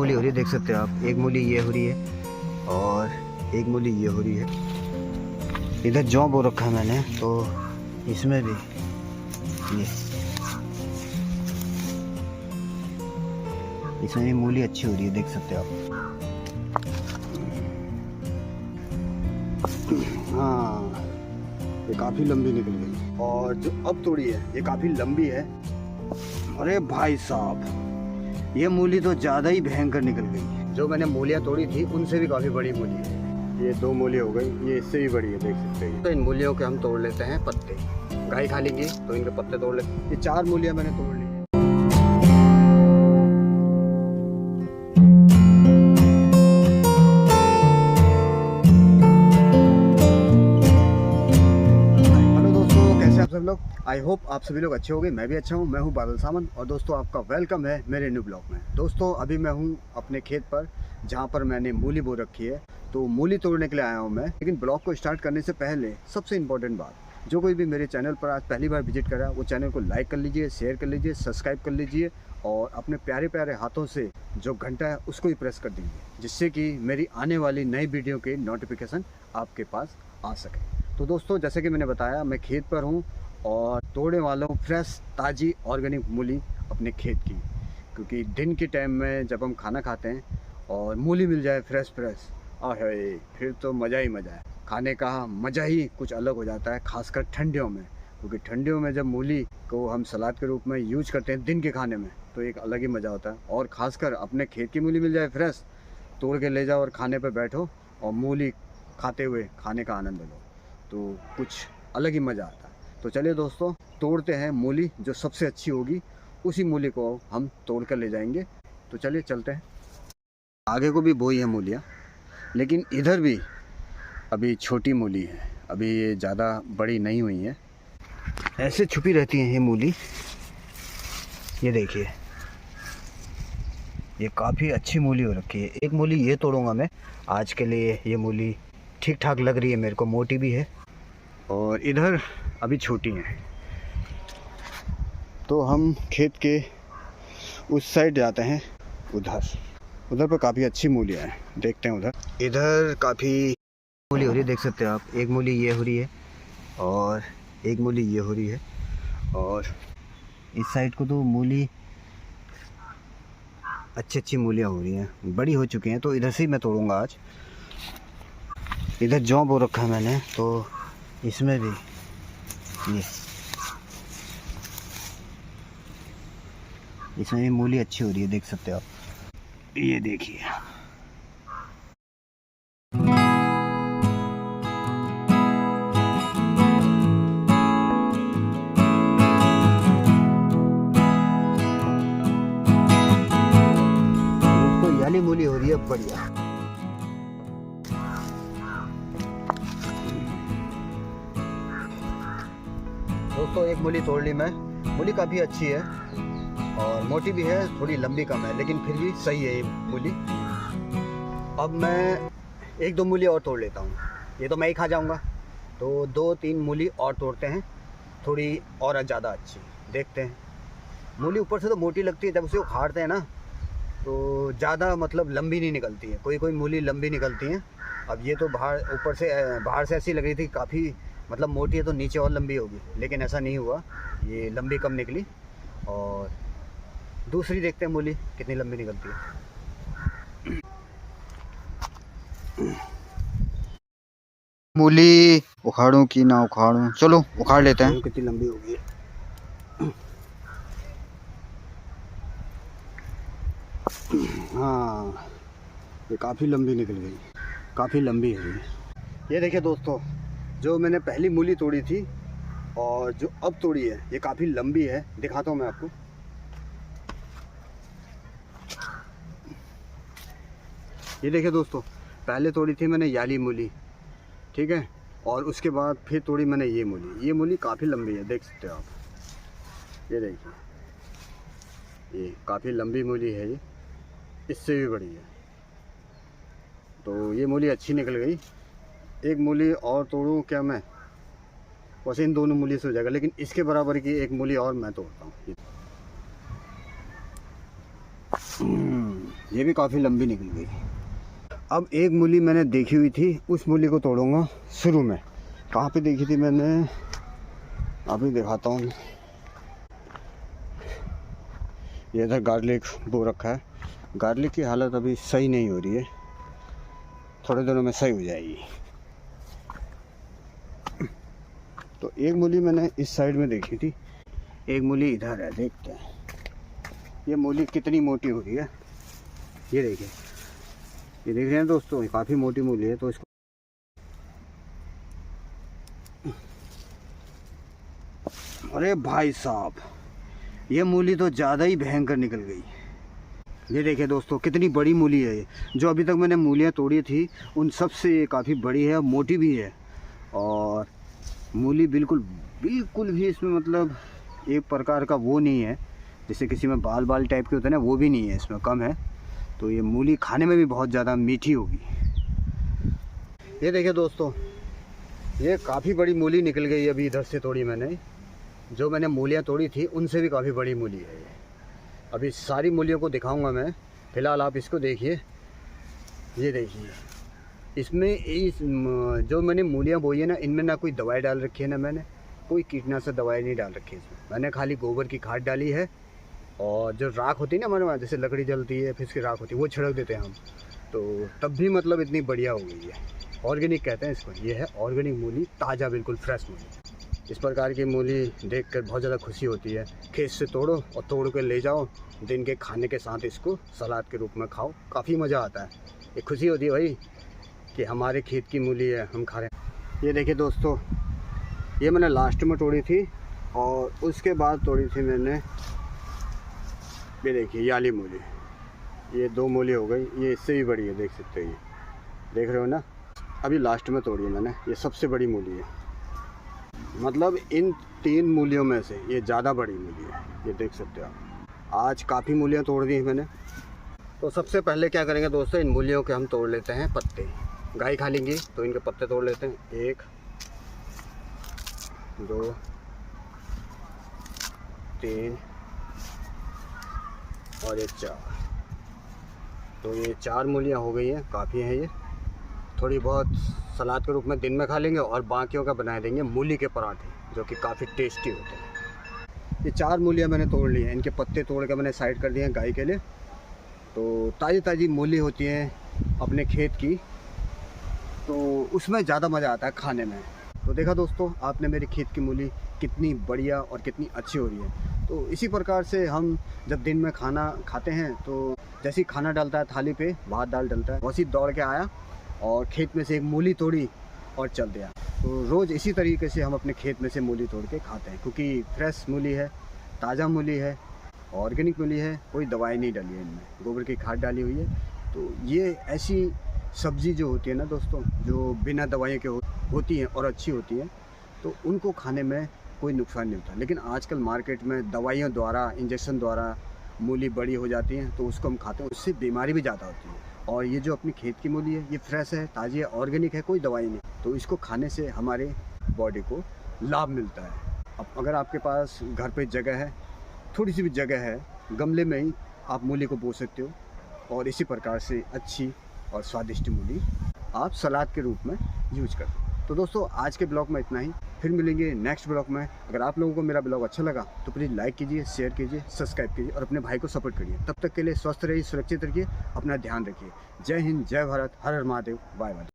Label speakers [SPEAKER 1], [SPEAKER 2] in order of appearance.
[SPEAKER 1] मूली हो रही है, देख सकते हो आप। एक मूली ये हो रही है और एक मूली ये हो रही है। इधर जौ बो रखा है मैंने, तो इसमें भी ये इसमें भी मूली अच्छी हो रही है, देख सकते हो आप। हाँ, ये काफ़ी लंबी निकल गई। और जो अब तोड़ी है ये काफ़ी लंबी है। अरे भाई साहब, ये मूली तो ज़्यादा ही भयंकर निकल गई। जो मैंने मूलियाँ तोड़ी थी उनसे भी काफ़ी बड़ी मूली है। ये 2 मूली हो गई, ये इससे भी बड़ी है, देख सकते हैं। तो इन मूलियों के हम तोड़ लेते हैं पत्ते। गाय खा लेंगी तो इनके पत्ते तोड़ लेते हैं। ये 4 मूलियाँ मैंने तोड़ ली। आप सब लोग, आई होप आप सभी लोग अच्छे होंगे। मैं भी अच्छा हूँ। मैं हूँ बादल सामंत और दोस्तों आपका वेलकम है मेरे न्यू ब्लॉग में। दोस्तों अभी मैं हूँ अपने खेत पर, जहाँ पर मैंने मूली बो रखी है। तो मूली तोड़ने के लिए आया हूँ मैं। लेकिन ब्लॉग को स्टार्ट करने से पहले सबसे इम्पोर्टेंट बात, जो कोई भी मेरे चैनल पर आज पहली बार विजिट करा वो चैनल को लाइक कर लीजिए, शेयर कर लीजिए, सब्सक्राइब कर लीजिए और अपने प्यारे प्यारे हाथों से जो घंटा है उसको भी प्रेस कर दीजिए, जिससे कि मेरी आने वाली नई वीडियो के नोटिफिकेशन आपके पास आ सके। तो दोस्तों जैसे कि मैंने बताया, मैं खेत पर हूँ और तोड़ने वाला हूँ फ्रेश ताज़ी ऑर्गेनिक मूली अपने खेत की। क्योंकि दिन के टाइम में जब हम खाना खाते हैं और मूली मिल जाए फ्रेश फ्रेश, आहे फिर तो मज़ा ही मज़ा है। खाने का मज़ा ही कुछ अलग हो जाता है, खासकर ठंडियों में। क्योंकि ठंडियों में जब मूली को हम सलाद के रूप में यूज करते हैं दिन के खाने में, तो एक अलग ही मज़ा होता है। और ख़ासकर अपने खेत की मूली मिल जाए फ्रेश, तोड़ के ले जाओ और खाने पर बैठो और मूली खाते हुए खाने का आनंद लो, तो कुछ अलग ही मज़ा आता है। तो चलिए दोस्तों, तोड़ते हैं मूली। जो सबसे अच्छी होगी उसी मूली को हम तोड़ कर ले जाएंगे। तो चलिए चलते हैं। आगे को भी बोई है मूलियाँ, लेकिन इधर भी अभी छोटी मूली है, अभी ये ज़्यादा बड़ी नहीं हुई है। ऐसे छुपी रहती हैं ये मूली। ये देखिए, ये काफ़ी अच्छी मूली हो रखी है। एक मूली ये तोड़ूंगा मैं आज के लिए। ये मूली ठीक ठाक लग रही है मेरे को, मोटी भी है और इधर अभी छोटी हैं। तो हम खेत के उस साइड जाते हैं, उधर पर काफ़ी अच्छी मूलियाँ हैं, देखते हैं उधर। इधर काफ़ी मूली हो रही है, देख सकते हो आप। एक मूली ये हो रही है और एक मूली ये हो रही है। और इस साइड को तो मूली अच्छी मूलियाँ हो रही हैं, बड़ी हो चुकी हैं। तो इधर से ही मैं तोड़ूंगा आज। इधर जौ बो रखा है मैंने, तो इसमें भी ये इसमें भी मूली अच्छी हो रही है, देख सकते हो आप। ये देखिए, दोस्तों याली मूली हो रही है बढ़िया। दोस्तों एक मूली तोड़ ली मैं। मूली काफ़ी अच्छी है और मोटी भी है, थोड़ी लंबी कम है, लेकिन फिर भी सही है ये मूली। अब मैं 1-2 मूली और तोड़ लेता हूँ, ये तो मैं ही खा जाऊँगा। तो 2-3 मूली और तोड़ते हैं, थोड़ी और ज़्यादा अच्छी। देखते हैं। मूली ऊपर से तो मोटी लगती है, जब उसे उखाड़ते हैं ना तो ज़्यादा मतलब लंबी नहीं निकलती है। कोई कोई मूली लंबी निकलती हैं। अब ये तो ऊपर से बाहर से ऐसी लग रही थी काफ़ी मतलब मोटी है, तो नीचे और लंबी होगी, लेकिन ऐसा नहीं हुआ, ये लंबी कम निकली। और दूसरी देखते हैं मूली कितनी लंबी निकलती है। मूली उखाड़ूं कि ना उखाड़ूं, चलो उखाड़ लेते हैं। कितनी लंबी होगी। हाँ, ये काफ़ी लंबी निकल गई, काफ़ी लंबी है ये देखिए दोस्तों, जो मैंने पहली मूली तोड़ी थी और जो अब तोड़ी है ये काफ़ी लंबी है। दिखाता हूँ मैं आपको। ये देखिए दोस्तों, पहले तोड़ी थी मैंने याली मूली, ठीक है, और उसके बाद फिर तोड़ी मैंने ये मूली। ये मूली काफ़ी लंबी है, देख सकते हो आप। ये देखिए, ये काफ़ी लंबी मूली है, ये इससे भी बड़ी है। तो ये मूली अच्छी निकल गई। एक मूली और तोड़ूं क्या मैं? वैसे इन दोनों मूली से हो जाएगा, लेकिन इसके बराबर की एक मूली और मैं तोड़ता हूँ। ये भी काफ़ी लंबी निकल गई। अब एक मूली मैंने देखी हुई थी, उस मूली को तोड़ूंगा शुरू में। कहाँ पे देखी थी मैंने, अभी दिखाता हूँ। ये इधर गार्लिक बो रखा है। गार्लिक की हालत अभी सही नहीं हो रही है, थोड़े दिनों में सही हो जाएगी। तो एक मूली मैंने इस साइड में देखी थी, एक मूली इधर है। देखते हैं ये मूली कितनी मोटी हो रही है। ये देखिए, ये देख रहे हैं दोस्तों, ये काफ़ी मोटी मूली है। तो इसको अरे भाई साहब, ये मूली तो ज़्यादा ही भयंकर निकल गई। ये देखिए दोस्तों, कितनी बड़ी मूली है ये। जो अभी तक मैंने मूलियाँ तोड़ी थी उन सब से ये काफ़ी बड़ी है, मोटी भी है। और मूली बिल्कुल भी इसमें मतलब एक प्रकार का वो नहीं है, जैसे किसी में बाल बाल टाइप के होते हैं ना, वो भी नहीं है, इसमें कम है। तो ये मूली खाने में भी बहुत ज़्यादा मीठी होगी। ये देखिए दोस्तों, ये काफ़ी बड़ी मूली निकल गई अभी इधर से तोड़ी मैंने। जो मैंने मूलियाँ तोड़ी थी उनसे भी काफ़ी बड़ी मूली है ये। अभी सारी मूलियों को दिखाऊंगा मैं, फ़िलहाल आप इसको देखिए। ये देखिए, इसमें इस जो मैंने मूलियाँ बोई है ना, इनमें ना कोई दवाई डाल रखी है, ना मैंने कोई कीटनाशक दवाई नहीं डाल रखी है इसमें। मैंने खाली गोबर की खाद डाली है, और जो राख होती है ना हमारे वहाँ, जैसे लकड़ी जलती है फिर इसकी राख होती है, वो छिड़क देते हैं हम। तो तब भी मतलब इतनी बढ़िया हो गई है। ऑर्गेनिक कहते हैं इसको। ये है ऑर्गेनिक मूली, ताज़ा बिल्कुल फ्रेश मूली। इस प्रकार की मूली देखकर बहुत ज़्यादा खुशी होती है। खेत से तोड़ो और तोड़ के ले जाओ, दिन के खाने के साथ इसको सलाद के रूप में खाओ, काफ़ी मज़ा आता है। ये खुशी होती है भाई कि हमारे खेत की मूली है, हम खा रहे हैं। ये देखिए दोस्तों, ये मैंने लास्ट में तोड़ी थी, और उसके बाद तोड़ी थी मैंने, ये देखिए याली मूली। ये 2 मूली हो गई, ये इससे भी बड़ी है, देख सकते हो। ये देख रहे हो ना, अभी लास्ट में तोड़ी है मैंने। ये सबसे बड़ी मूली है, मतलब इन 3 मूलियों में से ये ज़्यादा बड़ी मूली है। ये देख सकते हो आप। आज काफ़ी मूलियाँ तोड़ दी हैं मैंने। तो सबसे पहले क्या करेंगे दोस्तों, इन मूलियों के हम तोड़ लेते हैं पत्ते। गाय खा लेंगी तो इनके पत्ते तोड़ लेते हैं। 1 2 3 और ये 4। तो ये 4 मूलियाँ हो गई हैं, काफ़ी हैं ये। थोड़ी बहुत सलाद के रूप में दिन में खा लेंगे, और बाकियों का बना देंगे मूली के पराठे, जो कि काफ़ी टेस्टी होते हैं। ये 4 मूलियाँ मैंने तोड़ ली हैं, इनके पत्ते तोड़ के मैंने साइड कर दिए हैं गाय के लिए। तो ताज़ी ताज़ी मूली होती हैं अपने खेत की, तो उसमें ज़्यादा मज़ा आता है खाने में। तो देखा दोस्तों आपने मेरी खेत की मूली कितनी बढ़िया और कितनी अच्छी हो रही है। तो इसी प्रकार से हम जब दिन में खाना खाते हैं, तो जैसे ही खाना डालता है थाली पे, भात दाल डलता है, वैसे दौड़ के आया और खेत में से एक मूली तोड़ी और चल दिया। तो रोज़ इसी तरीके से हम अपने खेत में से मूली तोड़ के खाते हैं, क्योंकि फ्रेश मूली है, ताज़ा मूली है, ऑर्गेनिक मूली है, कोई दवाई नहीं डाली है इनमें, गोबर की खाद डाली हुई है। तो ये ऐसी सब्ज़ी जो होती है ना दोस्तों, जो बिना दवाइयों के होती हैं और अच्छी होती हैं, तो उनको खाने में कोई नुकसान नहीं होता। लेकिन आजकल मार्केट में दवाइयों द्वारा, इंजेक्शन द्वारा मूली बड़ी हो जाती हैं, तो उसको हम खाते हैं, उससे बीमारी भी ज़्यादा होती है। और ये जो अपनी खेत की मूली है, ये फ्रेश है, ताज़ी है, ऑर्गेनिक है, कोई दवाई नहीं। तो इसको खाने से हमारे बॉडी को लाभ मिलता है। अब अगर आपके पास घर पे जगह है, थोड़ी सी भी जगह है, गमले में ही आप मूली को बो सकते हो, और इसी प्रकार से अच्छी और स्वादिष्ट मूली आप सलाद के रूप में यूज करते हो। तो दोस्तों आज के ब्लॉग में इतना ही, फिर मिलेंगे नेक्स्ट ब्लॉग में। अगर आप लोगों को मेरा ब्लॉग अच्छा लगा तो प्लीज़ लाइक कीजिए, शेयर कीजिए, सब्सक्राइब कीजिए और अपने भाई को सपोर्ट करिए। तब तक के लिए स्वस्थ रहिए, सुरक्षित रखिए, अपना ध्यान रखिए। जय हिंद, जय भारत, हर हर महादेव, बाय बाय।